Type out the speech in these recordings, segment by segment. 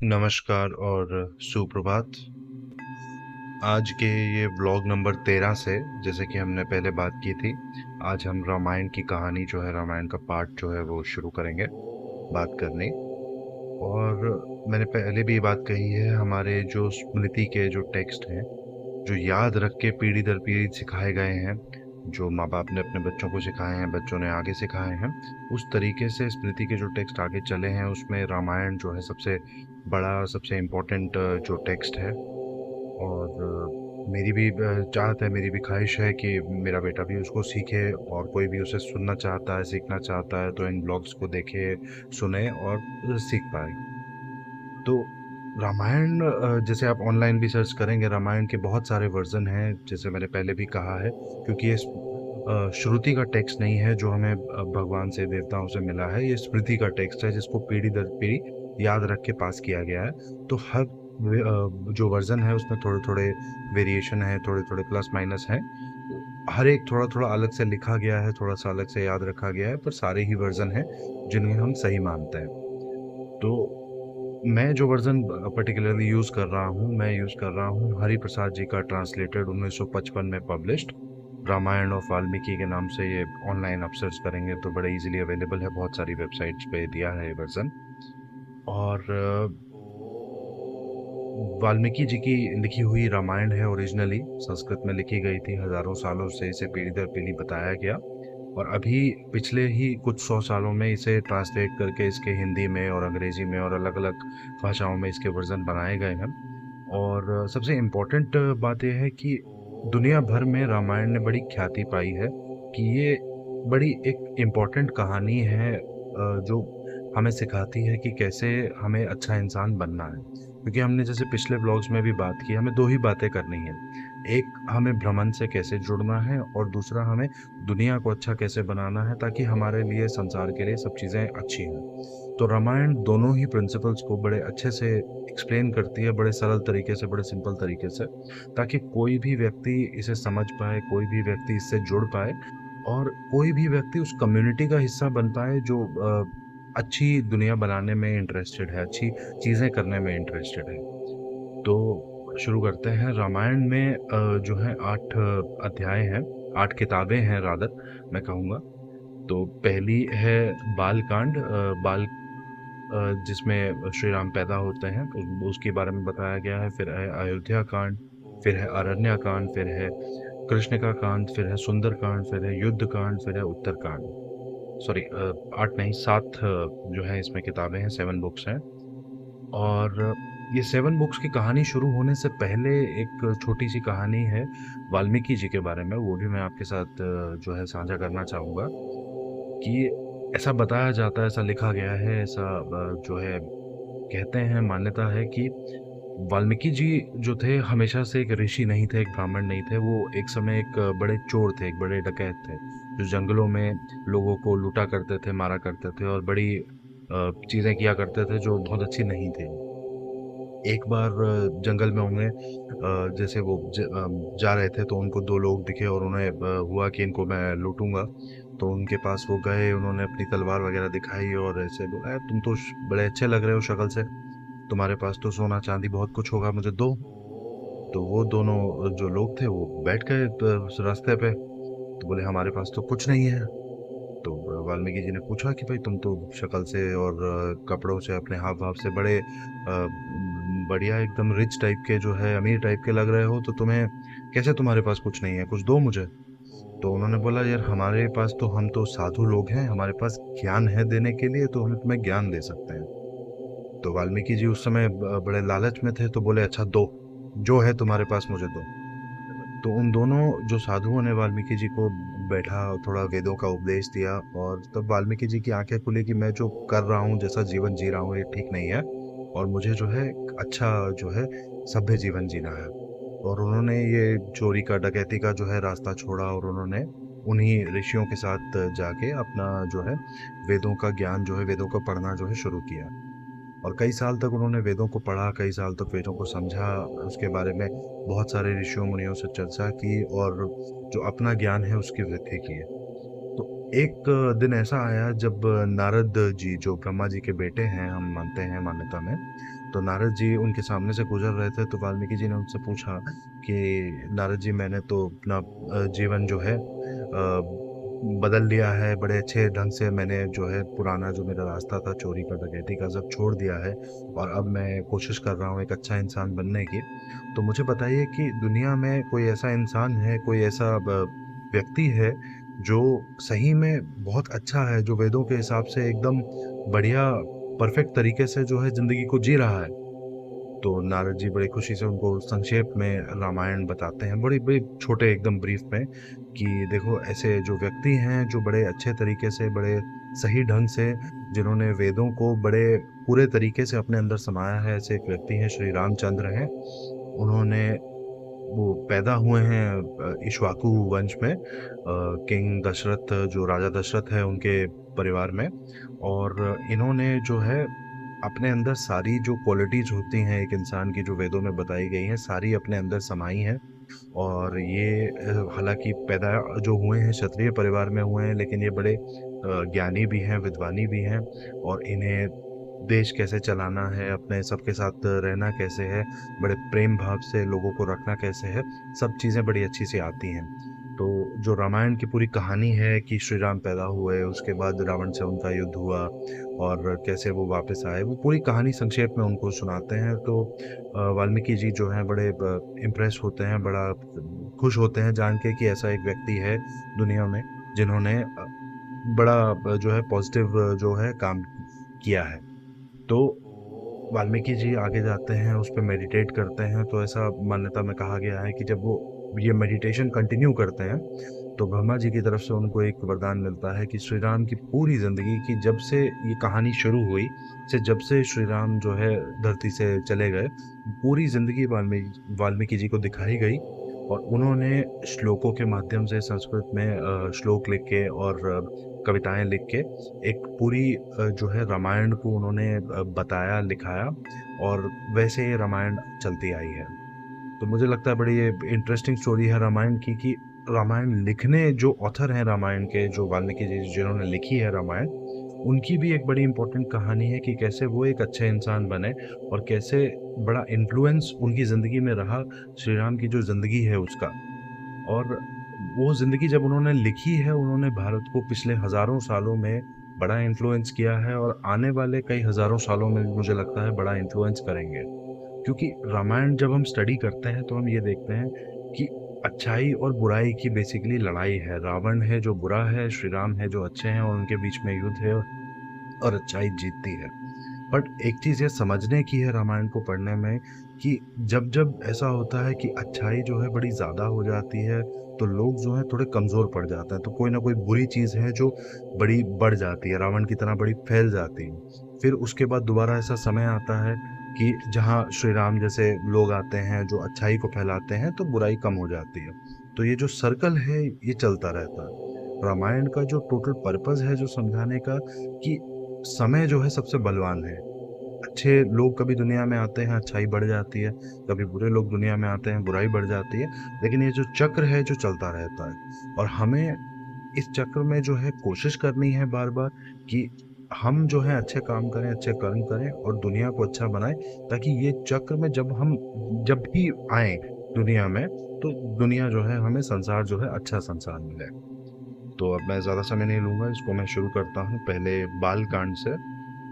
नमस्कार और सुप्रभात। आज के ये व्लॉग नंबर 13 से, जैसे कि हमने पहले बात की थी, आज हम रामायण की कहानी जो है, रामायण का पार्ट जो है वो शुरू करेंगे बात करनी। और मैंने पहले भी ये बात कही है, हमारे जो स्मृति के जो टेक्स्ट हैं, जो याद रख के पीढ़ी दर पीढ़ी सिखाए गए हैं, जो माँ बाप ने अपने बच्चों को सिखाए हैं, बच्चों ने आगे सिखाए हैं, उस तरीके से स्मृति के जो टेक्स्ट आगे चले हैं, उसमें रामायण जो है सबसे बड़ा, सबसे इम्पोर्टेंट जो टेक्स्ट है। और मेरी भी चाहत है, मेरी भी ख्वाहिश है कि मेरा बेटा भी उसको सीखे, और कोई भी उसे सुनना चाहता है, सीखना चाहता है, तो इन ब्लॉग्स को देखे, सुने और सीख पाए। तो रामायण, जैसे आप ऑनलाइन भी सर्च करेंगे, रामायण के बहुत सारे वर्जन हैं, जैसे मैंने पहले भी कहा है, क्योंकि ये श्रुति का टेक्स्ट नहीं है जो हमें भगवान से, देवताओं से मिला है। ये स्मृति का टेक्स्ट है जिसको पीढ़ी दर पीढ़ी याद रख के पास किया गया है। तो हर जो वर्जन है उसमें थोड़े थोड़े वेरिएशन है, थोड़े थोड़े प्लस माइनस हैं। हर एक थोड़ा थोड़ा अलग से लिखा गया है, थोड़ा सा अलग से याद रखा गया है, पर सारे ही वर्जन हैं जिन्हें हम सही मानते हैं। तो मैं जो वर्ज़न पर्टिकुलरली यूज़ कर रहा हूँ, मैं यूज़ कर रहा हूँ हरि प्रसाद जी का ट्रांसलेटेड 1955 में पब्लिश्ड रामायण ऑफ वाल्मीकि के नाम से। ये ऑनलाइन आप सर्च करेंगे तो बड़े इजीली अवेलेबल है, बहुत सारी वेबसाइट्स पे दिया है ये वर्ज़न। और वाल्मीकि जी की लिखी हुई रामायण है, ओरिजिनली संस्कृत में लिखी गई थी। हज़ारों सालों से इसे पीढ़ी दर पीढ़ी बताया गया, और अभी पिछले ही कुछ 100 सालों में इसे ट्रांसलेट करके इसके हिंदी में और अंग्रेजी में और अलग-अलग भाषाओं में इसके वर्ज़न बनाए गए हैं। और सबसे इम्पोर्टेंट बात ये है कि दुनिया भर में रामायण ने बड़ी ख्याति पाई है, कि ये बड़ी एक इम्पोर्टेंट कहानी है, जो हमें सिखाती है कि कैसे हमें अच्छा इंसान बनना है। क्योंकि हमने जैसे पिछले ब्लॉग्स में भी बात की, हमें 2 ही बातें करनी है। एक, हमें भ्रमण से कैसे जुड़ना है, और दूसरा, हमें दुनिया को अच्छा कैसे बनाना है ताकि हमारे लिए, संसार के लिए सब चीज़ें अच्छी हों। तो रामायण दोनों ही प्रिंसिपल्स को बड़े अच्छे से एक्सप्लेन करती है, बड़े सरल तरीके से, बड़े सिंपल तरीके से, ताकि कोई भी व्यक्ति इसे समझ पाए, कोई भी व्यक्ति इससे जुड़ पाए, और कोई भी व्यक्ति उस कम्युनिटी का हिस्सा बन पाए जो अच्छी दुनिया बनाने में इंटरेस्टेड है, अच्छी चीज़ें करने में इंटरेस्टेड है। तो शुरू करते हैं। रामायण में जो है 8 अध्याय हैं, 8 किताबें हैं रादर, मैं कहूँगा। तो पहली है बाल कांड, जिसमें श्री राम पैदा होते हैं, उसके बारे में बताया गया है। फिर है अयोध्या कांड, फिर है अरण्या कांड, फिर है कृष्ण का कांड, फिर है सुंदर कांड, फिर है युद्ध कांड, फिर है उत्तर कांड। सॉरी, 8 नहीं, 7 जो है इसमें किताबें हैं, 7 बुक्स हैं। और ये 7 बुक्स की कहानी शुरू होने से पहले एक छोटी सी कहानी है वाल्मीकि जी के बारे में, वो भी मैं आपके साथ जो है साझा करना चाहूँगा। कि ऐसा बताया जाता है, ऐसा लिखा गया है, ऐसा जो है कहते हैं, मान्यता है कि वाल्मीकि जी जो थे, हमेशा से एक ऋषि नहीं थे, एक ब्राह्मण नहीं थे। वो एक समय एक बड़े चोर थे, एक बड़े डकैत थे, जो जंगलों में लोगों को लूटा करते थे, मारा करते थे, और बड़ी चीज़ें किया करते थे जो बहुत अच्छी नहीं थी। एक बार जंगल में उन्हें जैसे वो जा रहे थे, तो उनको 2 लोग दिखे, और उन्हें हुआ कि इनको मैं लूटूंगा। तो उनके पास वो गए, उन्होंने अपनी तलवार वगैरह दिखाई और ऐसे बोला, "यार, तुम तो बड़े अच्छे लग रहे हो शक्ल से, तुम्हारे पास तो सोना चांदी बहुत कुछ होगा, मुझे दो।" तो वो दोनों जो लोग थे वो बैठ गए उस रास्ते पे। तो बोले, "हमारे पास तो कुछ नहीं है।" तो वाल्मीकि जी ने पूछा कि भाई, तुम तो शक्ल से और कपड़ों से, अपने हाव भाव से बड़े बढ़िया, एकदम रिच टाइप के, जो है अमीर टाइप के लग रहे हो, तो तुम्हें कैसे, तुम्हारे पास कुछ नहीं है, कुछ दो मुझे। तो उन्होंने बोला, यार, हमारे पास तो, हम तो साधु लोग हैं, हमारे पास ज्ञान है देने के लिए, तो हम तुम्हें ज्ञान दे सकते हैं। तो वाल्मीकि जी उस समय बड़े लालच में थे, तो बोले, अच्छा दो, जो है तुम्हारे पास मुझे दो। तो उन दोनों जो साधुओं ने वाल्मीकि जी को बैठा, थोड़ा वेदों का उपदेश दिया, और तब वाल्मीकि जी की आंखें खुली कि मैं जो कर रहा हूँ, जैसा जीवन जी रहा हूँ, ये ठीक नहीं है, और मुझे जो है एक अच्छा, जो है सभ्य जीवन जीना है। और उन्होंने ये चोरी का, डकैती का जो है रास्ता छोड़ा, और उन्होंने उन्हीं ऋषियों के साथ जाके अपना जो है वेदों का ज्ञान, जो है वेदों का पढ़ना जो है शुरू किया। और कई साल तक उन्होंने वेदों को पढ़ा, कई साल तक वेदों को समझा, उसके बारे में बहुत सारे ऋषियों मुनियों से चर्चा की, और जो अपना ज्ञान है उसकी वृद्धि की है। तो एक दिन ऐसा आया जब नारद जी, जो ब्रह्मा जी के बेटे हैं, हम मानते हैं मान्यता में, तो नारद जी उनके सामने से गुजर रहे थे, तो वाल्मीकि जी ने उनसे पूछा कि नारद जी, मैंने तो अपना जीवन जो है बदल लिया है, बड़े अच्छे ढंग से मैंने जो है पुराना जो मेरा रास्ता था चोरी का, डकैती का, सब छोड़ दिया है, और अब मैं कोशिश कर रहा हूँ एक अच्छा इंसान बनने की। तो मुझे बताइए कि दुनिया में कोई ऐसा इंसान है, कोई ऐसा व्यक्ति है जो सही में बहुत अच्छा है, जो वेदों के हिसाब से एकदम बढ़िया परफेक्ट तरीके से जो है जिंदगी को जी रहा है? तो नारद जी बड़ी खुशी से उनको संक्षेप में रामायण बताते हैं, बड़ी बड़ी छोटे एकदम ब्रीफ में, कि देखो ऐसे जो व्यक्ति हैं जो बड़े अच्छे तरीके से, बड़े सही ढंग से, जिन्होंने वेदों को बड़े पूरे तरीके से अपने अंदर समाया है, ऐसे एक व्यक्ति हैं, श्री रामचंद्र हैं। उन्होंने वो पैदा हुए हैं इक्ष्वाकु वंश में, किंग दशरथ, जो राजा दशरथ है उनके परिवार में। और इन्होंने जो है अपने अंदर सारी जो क्वालिटीज होती हैं एक इंसान की, जो वेदों में बताई गई हैं, सारी अपने अंदर समाई हैं। और ये हालांकि पैदा जो हुए हैं क्षत्रिय परिवार में हुए हैं, लेकिन ये बड़े ज्ञानी भी हैं, विद्वानी भी हैं। और इन्हें देश कैसे चलाना है, अपने सबके साथ रहना कैसे है, बड़े प्रेम भाव से लोगों को रखना कैसे है, सब चीज़ें बड़ी अच्छी से आती हैं। तो जो रामायण की पूरी कहानी है कि श्री राम पैदा हुए, उसके बाद रावण से उनका युद्ध हुआ, और कैसे वो वापस आए, वो पूरी कहानी संक्षेप में उनको सुनाते हैं। तो वाल्मीकि जी जो हैं बड़े इम्प्रेस होते हैं, बड़ा खुश होते हैं जान के कि ऐसा एक व्यक्ति है दुनिया में जिन्होंने बड़ा जो है पॉजिटिव जो है काम किया है। तो वाल्मीकि जी आगे जाते हैं, उस पर मेडिटेट करते हैं। तो ऐसा मान्यता में कहा गया है कि जब वो ये मेडिटेशन कंटिन्यू करते हैं, तो ब्रह्मा जी की तरफ से उनको एक वरदान मिलता है कि श्री राम की पूरी जिंदगी की, जब से ये कहानी शुरू हुई, से जब से श्री राम जो है धरती से चले गए, पूरी जिंदगी वाल्मीकि वाल्मीकि जी को दिखाई गई। और उन्होंने श्लोकों के माध्यम से संस्कृत में श्लोक लिख के और कविताएं लिख के एक पूरी जो है रामायण को उन्होंने बताया, लिखाया, और वैसे ये रामायण चलती आई है। तो मुझे लगता है बड़ी ये इंटरेस्टिंग स्टोरी है रामायण की, कि रामायण लिखने जो ऑथर हैं रामायण के, जो वाल्मीकि जी जिन्होंने लिखी है रामायण, उनकी भी एक बड़ी इंपॉर्टेंट कहानी है कि कैसे वो एक अच्छे इंसान बने, और कैसे बड़ा इन्फ्लुएंस उनकी ज़िंदगी में रहा श्री राम की जो ज़िंदगी है उसका। और वो ज़िंदगी जब उन्होंने लिखी है, उन्होंने भारत को पिछले हज़ारों सालों में बड़ा इन्फ्लुएंस किया है, और आने वाले कई हज़ारों सालों में भी मुझे लगता है बड़ा इन्फ्लुएंस करेंगे। क्योंकि रामायण जब हम स्टडी करते हैं तो हम ये देखते हैं कि अच्छाई और बुराई की बेसिकली लड़ाई है। रावण है जो बुरा है, श्री राम है जो अच्छे हैं, और उनके बीच में युद्ध है, और अच्छाई जीतती है। बट एक चीज़ ये समझने की है रामायण को पढ़ने में, कि जब जब ऐसा होता है कि अच्छाई जो है बड़ी ज़्यादा हो जाती है, तो लोग जो है थोड़े कमज़ोर पड़ जाते हैं, तो कोई ना कोई बुरी चीज़ है जो बड़ी बढ़ जाती है, रावण की तरह बड़ी फैल जाती है। फिर उसके बाद दोबारा ऐसा समय आता है कि जहाँ श्री राम जैसे लोग आते हैं जो अच्छाई को फैलाते हैं, तो बुराई कम हो जाती है। तो ये जो सर्कल है ये चलता रहता है। रामायण का जो टोटल पर्पस है जो समझाने का, कि समय जो है सबसे बलवान है। अच्छे लोग कभी दुनिया में आते हैं, अच्छाई बढ़ जाती है, कभी बुरे लोग दुनिया में आते हैं, बुराई बढ़ जाती है। लेकिन ये जो चक्र है जो चलता रहता है, और हमें इस चक्र में जो है कोशिश करनी है बार बार, कि हम जो है अच्छे काम करें, अच्छे कर्म करें, और दुनिया को अच्छा बनाएं, ताकि ये चक्र में जब भी आए दुनिया में, तो दुनिया जो है हमें, संसार जो है अच्छा संसार मिले। तो अब मैं ज़्यादा समय नहीं लूँगा, इसको मैं शुरू करता हूँ पहले बाल कांड से।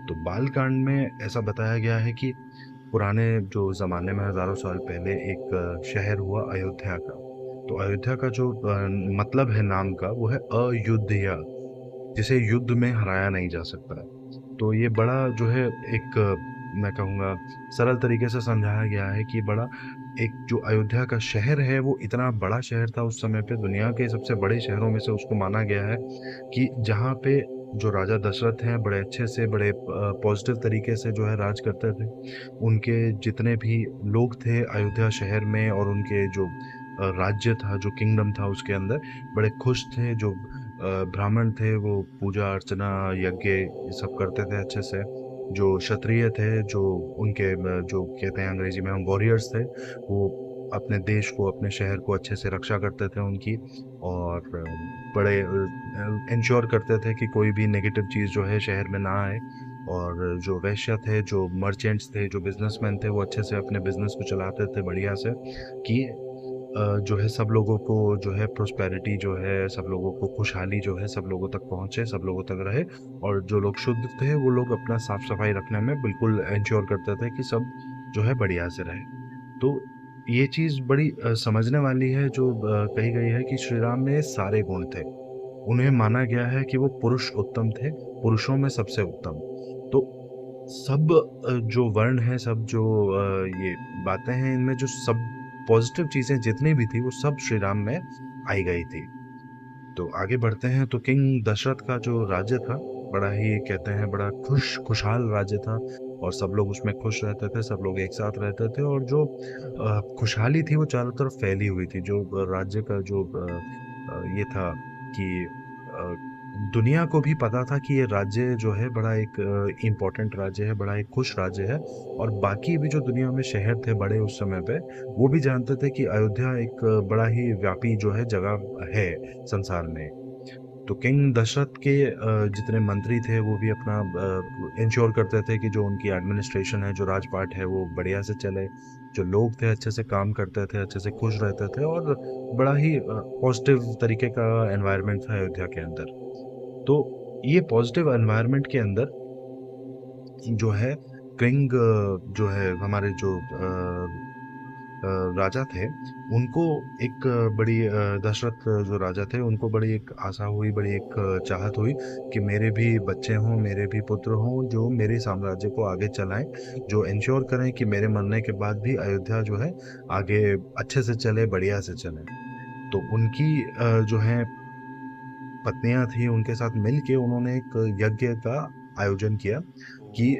तो बाल कांड में ऐसा बताया गया है कि पुराने जो ज़माने में हज़ारों साल पहले एक शहर हुआ अयोध्या का। तो अयोध्या का जो मतलब है नाम का, वो है अयुध्या, जिसे युद्ध में हराया नहीं जा सकता। तो ये बड़ा जो है एक मैं कहूँगा सरल तरीके से समझाया गया है कि बड़ा एक जो अयोध्या का शहर है वो इतना बड़ा शहर था उस समय पे, दुनिया के सबसे बड़े शहरों में से उसको माना गया है, कि जहाँ पे जो राजा दशरथ हैं बड़े अच्छे से, बड़े पॉजिटिव तरीके से जो है राज करते थे। उनके जितने भी लोग थे अयोध्या शहर में, और उनके जो राज्य था, जो किंगडम था उसके अंदर, बड़े खुश थे। जो ब्राह्मण थे वो पूजा अर्चना यज्ञ ये सब करते थे अच्छे से। जो क्षत्रिय थे, जो उनके जो कहते हैं अंग्रेजी में हम वॉरियर्स थे, वो अपने देश को, अपने शहर को अच्छे से रक्षा करते थे उनकी, और बड़े इंश्योर करते थे कि कोई भी नेगेटिव चीज़ जो है शहर में ना आए। और जो वैश्य थे, जो मर्चेंट्स थे, जो बिजनेसमैन थे, वो अच्छे से अपने बिजनेस को चलाते थे बढ़िया से, कि जो है सब लोगों को जो है प्रोस्पेरिटी जो है, सब लोगों को खुशहाली जो है सब लोगों तक पहुंचे, सब लोगों तक रहे। और जो लोग शुद्ध थे वो लोग अपना साफ सफाई रखने में बिल्कुल इंश्योर करते थे कि सब जो है बढ़िया से रहे। तो ये चीज़ बड़ी समझने वाली है, जो कही गई है कि श्री राम में सारे गुण थे। उन्हें माना गया है कि वो पुरुष उत्तम थे, पुरुषों में सबसे उत्तम। तो सब जो वर्ण हैं, सब जो ये बातें हैं, इनमें जो सब पॉजिटिव चीज़ें जितनी भी थी वो सब श्री राम में आई गई थी। तो आगे बढ़ते हैं। तो किंग दशरथ का जो राज्य था, बड़ा ही कहते हैं बड़ा खुशहाल राज्य था, और सब लोग उसमें खुश रहते थे, सब लोग एक साथ रहते थे। और जो खुशहाली थी वो चारों तरफ फैली हुई थी। जो राज्य का जो ये था कि दुनिया को भी पता था कि ये राज्य जो है बड़ा एक इम्पोर्टेंट राज्य है, बड़ा एक खुश राज्य है। और बाकी भी जो दुनिया में शहर थे बड़े उस समय पे, वो भी जानते थे कि अयोध्या एक बड़ा ही व्यापी जो है जगह है संसार में। तो किंग दशरथ के जितने मंत्री थे वो भी अपना इंश्योर करते थे कि जो उनकी एडमिनिस्ट्रेशन है, जो राजपाट है, वो बढ़िया से चले। जो लोग थे अच्छे से काम करते थे, अच्छे से खुश रहते थे, और बड़ा ही पॉजिटिव तरीके का एनवायरनमेंट था अयोध्या के अंदर। तो ये पॉजिटिव एनवायरनमेंट के अंदर जो है किंग जो है हमारे जो राजा थे, उनको एक बड़ी दशरथ जो राजा थे उनको बड़ी एक आशा हुई, बड़ी एक चाहत हुई कि मेरे भी बच्चे हों, मेरे भी पुत्र हों, जो मेरे साम्राज्य को आगे चलाएं, जो इंश्योर करें कि मेरे मरने के बाद भी अयोध्या जो है आगे अच्छे से चले, बढ़िया से चले। तो उनकी जो है पत्नियां थी, उनके साथ मिल के उन्होंने एक यज्ञ का आयोजन किया कि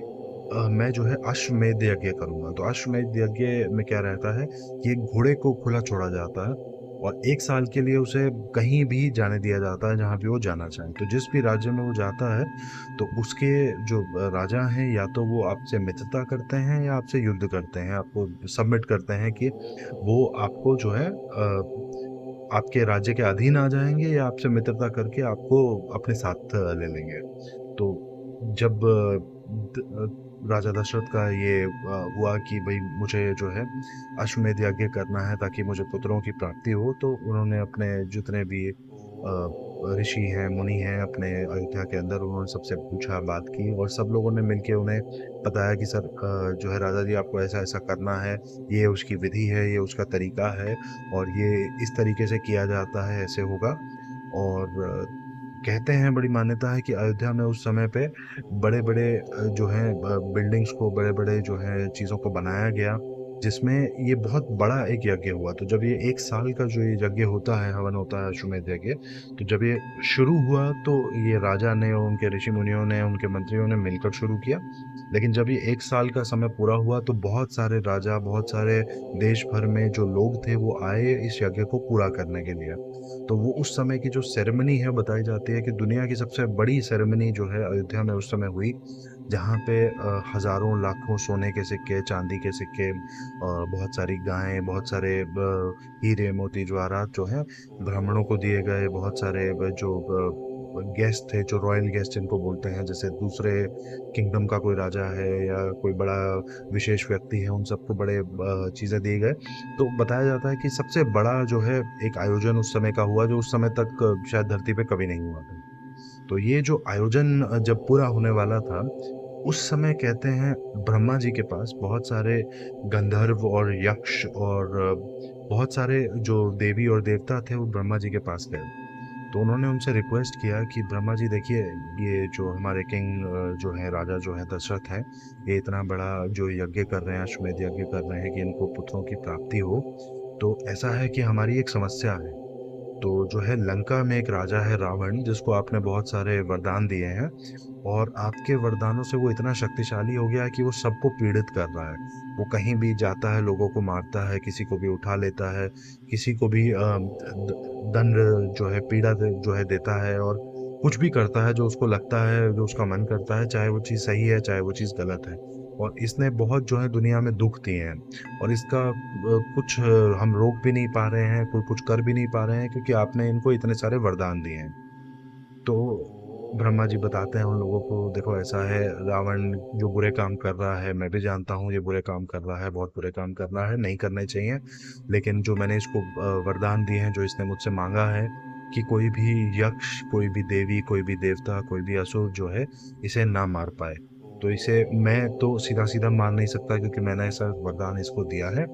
मैं जो है अश्वमेध यज्ञ करूंगा। तो अश्वमेध यज्ञ में क्या रहता है कि एक घोड़े को खुला छोड़ा जाता है, और 1 साल के लिए उसे कहीं भी जाने दिया जाता है जहां भी वो जाना चाहे। तो जिस भी राज्य में वो जाता है, तो उसके जो राजा हैं, या तो वो आपसे मित्रता करते हैं या आपसे युद्ध करते हैं, आपको सबमिट करते हैं कि वो आपको जो है आपके राज्य के अधीन आ जाएंगे, या आपसे मित्रता करके आपको अपने साथ ले लेंगे। तो जब राजा दशरथ का ये हुआ कि भाई मुझे जो है अश्वमेध यज्ञ करना है ताकि मुझे पुत्रों की प्राप्ति हो, तो उन्होंने अपने जितने भी ऋषि हैं, मुनि हैं अपने अयोध्या के अंदर, उन्होंने सबसे पूछा, बात की, और सब लोगों ने मिलके उन्हें बताया कि सर जो है राजा जी, आपको ऐसा ऐसा करना है, ये उसकी विधि है, ये उसका तरीका है, और ये इस तरीके से किया जाता है, ऐसे होगा। और कहते हैं, बड़ी मान्यता है कि अयोध्या में उस समय पे बड़े बड़े जो है बिल्डिंग्स को, बड़े बड़े जो है चीज़ों को बनाया गया, जिसमें ये बहुत बड़ा एक यज्ञ हुआ। तो जब ये 1 साल का जो ये यज्ञ होता है, हवन होता है अश्वमेध यज्ञ, तो जब ये शुरू हुआ तो ये राजा ने और उनके ऋषि मुनियों ने, उनके मंत्रियों ने मिलकर शुरू किया। लेकिन जब ये 1 साल का समय पूरा हुआ तो बहुत सारे राजा, बहुत सारे देश भर में जो लोग थे वो आए इस यज्ञ को पूरा करने के लिए। तो वो उस समय की जो सेरेमनी है, बताई जाती है कि दुनिया की सबसे बड़ी सेरेमनी जो है अयोध्या में उस समय हुई, जहाँ पे हजारों लाखों सोने के सिक्के, चांदी के सिक्के, और बहुत सारी गायें, बहुत सारे हीरे मोती जवाहरात जो हैं ब्राह्मणों को दिए गए। बहुत सारे जो गेस्ट थे, जो रॉयल गेस्ट जिनको बोलते हैं, जैसे दूसरे किंगडम का कोई राजा है या कोई बड़ा विशेष व्यक्ति है, उन सबको बड़े चीज़ें दिए गए। तो बताया जाता है कि सबसे बड़ा जो है एक आयोजन उस समय का हुआ, जो उस समय तक शायद धरती पे कभी नहीं हुआ था। तो ये जो आयोजन जब पूरा होने वाला था, उस समय कहते हैं ब्रह्मा जी के पास बहुत सारे गंधर्व और यक्ष और बहुत सारे जो देवी और देवता थे वो ब्रह्मा जी के पास गए। तो उन्होंने उनसे रिक्वेस्ट किया कि ब्रह्मा जी देखिए, ये जो हमारे किंग जो है, राजा जो है दशरथ है, ये इतना बड़ा जो यज्ञ कर रहे हैं, अश्वमेध यज्ञ कर रहे हैं कि इनको पुत्रों की प्राप्ति हो। तो ऐसा है कि हमारी एक समस्या है। तो जो है लंका में एक राजा है रावण, जिसको आपने बहुत सारे वरदान दिए हैं, और आपके वरदानों से वो इतना शक्तिशाली हो गया है कि वो सबको पीड़ित कर रहा है। वो कहीं भी जाता है, लोगों को मारता है, किसी को भी उठा लेता है, किसी को भी दंड जो है, पीड़ा जो है देता है, और कुछ भी करता है जो उसको लगता है, जो उसका मन करता है, चाहे वो चीज़ सही है चाहे वो चीज़ गलत है। और इसने बहुत जो है दुनिया में दुख दिए हैं, और इसका कुछ हम रोक भी नहीं पा रहे हैं, कोई कुछ कर भी नहीं पा रहे हैं, क्योंकि आपने इनको इतने सारे वरदान दिए हैं। तो ब्रह्मा जी बताते हैं उन लोगों को, देखो ऐसा है, रावण जो बुरे काम कर रहा है, मैं भी जानता हूँ ये बुरे काम कर रहा है, बहुत बुरे काम कर रहा है, नहीं करने चाहिए। लेकिन जो मैंने इसको वरदान दिए हैं, जो इसने मुझसे मांगा है कि कोई भी यक्ष, कोई भी देवी, कोई भी देवता, कोई भी असुर जो है इसे ना मार पाए। तो इसे मैं तो सीधा सीधा मार नहीं सकता, क्योंकि मैंने ऐसा वरदान इसको दिया है।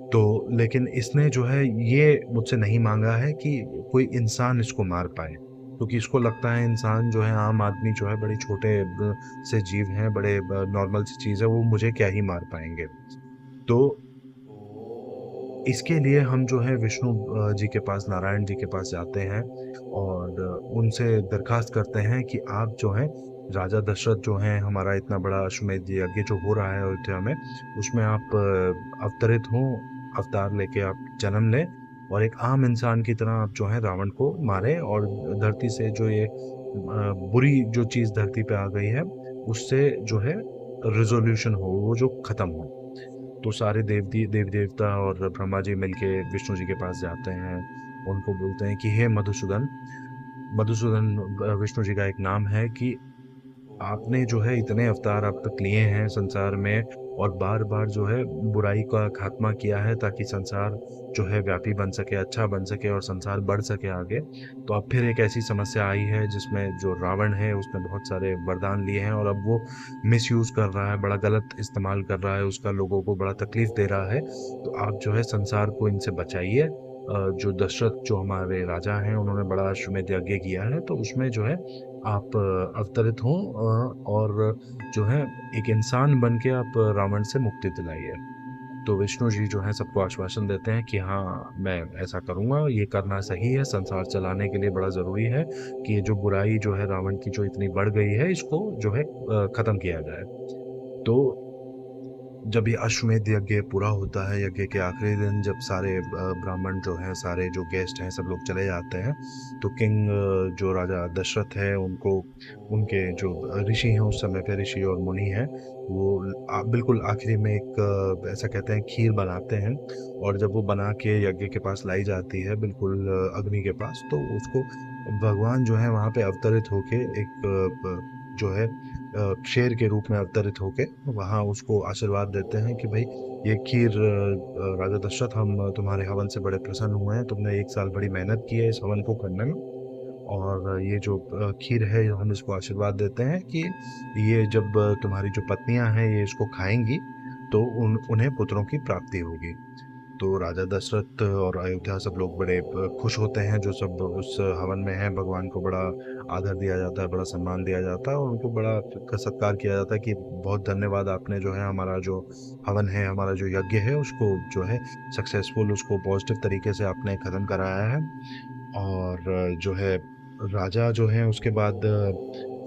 तो लेकिन इसने जो है ये मुझसे नहीं मांगा है कि कोई इंसान इसको मार पाए, क्योंकि इसको लगता है इंसान जो है, आम आदमी जो है, बड़े छोटे से जीव हैं, बड़े नॉर्मल सी चीज़ है, वो मुझे क्या ही मार पाएंगे। तो इसके लिए हम जो है विष्णु जी के पास, नारायण जी के पास जाते हैं, और उनसे दरखास्त करते हैं कि आप जो है, राजा दशरथ जो हैं, हमारा इतना बड़ा अश्वमेध यज्ञ जो हो रहा है अयोध्या में, उसमें आप अवतरित हों, अवतार लेके आप जन्म लें, और एक आम इंसान की तरह आप जो है रावण को मारें, और धरती से जो ये बुरी जो चीज़ धरती पे आ गई है, उससे जो है रिजोल्यूशन हो, वो जो खत्म हो। तो सारे देवी देवता और ब्रह्मा जी मिलके विष्णु जी के पास जाते हैं, उनको बोलते हैं कि हे मधुसूदन, मधुसूदन विष्णु जी का एक नाम है, कि आपने जो है इतने अवतार अब तक लिए हैं संसार में, और बार बार जो है बुराई का खात्मा किया है, ताकि संसार जो है व्यापी बन सके, अच्छा बन सके, और संसार बढ़ सके आगे। तो अब फिर एक ऐसी समस्या आई है जिसमें जो रावण है उसने बहुत सारे वरदान लिए हैं, और अब वो मिसयूज कर रहा है, बड़ा गलत इस्तेमाल कर रहा है उसका, लोगों को बड़ा तकलीफ दे रहा है। तो आप जो है संसार को इनसे बचाइए। जो दशरथ जो हमारे राजा हैं, उन्होंने बड़ा अश्वमेध यज्ञ किया है, तो उसमें जो है आप अवतरित हों, और जो है एक इंसान बन के आप रावण से मुक्ति दिलाइए। तो विष्णु जी जो है सबको आश्वासन देते हैं कि हाँ, मैं ऐसा करूँगा, ये करना सही है, संसार चलाने के लिए बड़ा ज़रूरी है कि ये जो बुराई जो है रावण की जो इतनी बढ़ गई है, इसको जो है ख़त्म किया जाए। तो जब ये अश्वमेध यज्ञ पूरा होता है, यज्ञ के आखिरी दिन जब सारे ब्राह्मण जो हैं, सारे जो गेस्ट हैं, सब लोग चले जाते हैं, तो किंग जो राजा दशरथ है, उनको उनके जो ऋषि हैं उस समय पे, ऋषि और मुनि हैं, वो बिल्कुल आखिरी में एक ऐसा कहते हैं खीर बनाते हैं, और जब वो बना के यज्ञ के पास लाई जाती है, बिल्कुल अग्नि के पास, तो उसको भगवान जो है वहाँ पे अवतरित होके एक जो है शेर के रूप में अवतरित होके वहाँ उसको आशीर्वाद देते हैं कि भाई ये खीर, राजा दशरथ, हम तुम्हारे हवन से बड़े प्रसन्न हुए हैं, तुमने एक साल बड़ी मेहनत की है इस हवन को करने में, और ये जो खीर है, हम इसको आशीर्वाद देते हैं कि ये जब तुम्हारी जो पत्नियां हैं ये इसको खाएंगी, तो उन्हें पुत्रों की प्राप्ति होगी। तो राजा दशरथ और अयोध्या सब लोग बड़े खुश होते हैं, जो सब उस हवन में हैं, भगवान को बड़ा आदर दिया जाता है, बड़ा सम्मान दिया जाता है, और उनको बड़ा सत्कार किया जाता है कि बहुत धन्यवाद, आपने जो है हमारा जो हवन है, हमारा जो यज्ञ है, उसको जो है सक्सेसफुल, उसको पॉजिटिव तरीके से आपने खत्म कराया है। और जो है राजा जो है उसके बाद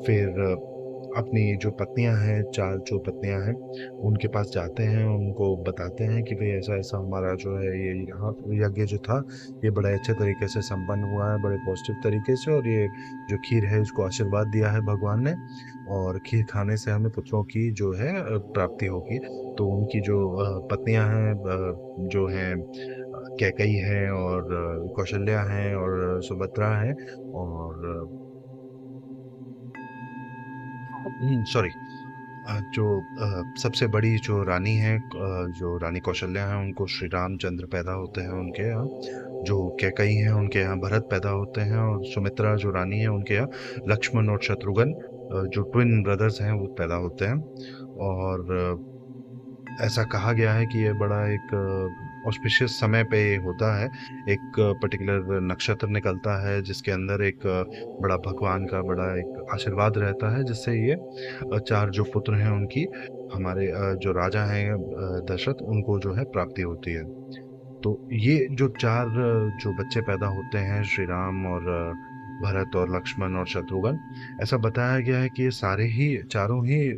फिर अपनी जो पत्नियां हैं, चार जो पत्नियां हैं, उनके पास जाते हैं, उनको बताते हैं कि भाई ऐसा ऐसा हमारा जो है ये यहाँ यज्ञ जो था, ये बड़े अच्छे तरीके से संपन्न हुआ है, बड़े पॉजिटिव तरीके से, और ये जो खीर है इसको आशीर्वाद दिया है भगवान ने, और खीर खाने से हमें पुत्रों की जो है प्राप्ति होगी। तो उनकी जो पत्नियां हैं, जो हैं कैकई हैं, और कौशल्या हैं, और सुभद्रा हैं, और सॉरी, जो सबसे बड़ी जो रानी है, जो रानी कौशल्या है, उनको श्री रामचंद्र पैदा होते हैं उनके यहाँ। जो कैकई हैं उनके यहाँ भरत पैदा होते हैं, और सुमित्रा जो रानी है उनके यहाँ लक्ष्मण और शत्रुघ्न, जो ट्विन ब्रदर्स हैं, वो पैदा होते हैं। और ऐसा कहा गया है कि ये बड़ा एक ऑस्पिशियस समय पे ये होता है, एक पर्टिकुलर नक्षत्र निकलता है जिसके अंदर एक बड़ा भगवान का बड़ा एक आशीर्वाद रहता है, जिससे ये चार जो पुत्र हैं उनकी, हमारे जो राजा हैं दशरथ, उनको जो है प्राप्ति होती है। तो ये जो चार जो बच्चे पैदा होते हैं, श्री राम और भरत और लक्ष्मण और शत्रुघ्न, ऐसा बताया गया है कि ये सारे ही चारों ही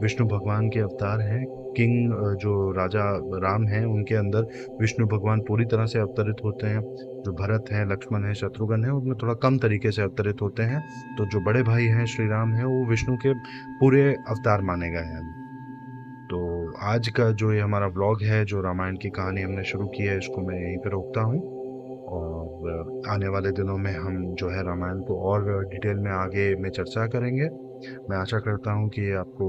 विष्णु भगवान के अवतार हैं। किंग जो राजा राम हैं उनके अंदर विष्णु भगवान पूरी तरह से अवतरित होते हैं। जो भरत हैं, लक्ष्मण हैं, शत्रुघ्न हैं, उनमें थोड़ा कम तरीके से अवतरित होते हैं। तो जो बड़े भाई हैं श्री राम हैं, वो विष्णु के पूरे अवतार माने गए हैं। आज का जो ये हमारा व्लॉग है, जो रामायण की कहानी हमने शुरू की है, इसको मैं यहीं पे रोकता हूँ। और आने वाले दिनों में हम जो है रामायण को और डिटेल में आगे में चर्चा करेंगे। मैं आशा करता हूँ कि आपको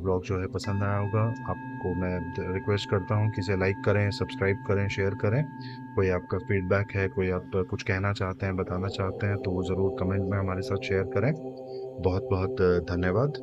व्लॉग जो है पसंद आया होगा। आपको मैं रिक्वेस्ट करता हूँ कि इसे लाइक करें, सब्सक्राइब करें, शेयर करें। कोई आपका फीडबैक है, कोई आप कुछ कहना चाहते हैं, बताना चाहते हैं, तो वो ज़रूर कमेंट में हमारे साथ शेयर करें। बहुत बहुत धन्यवाद।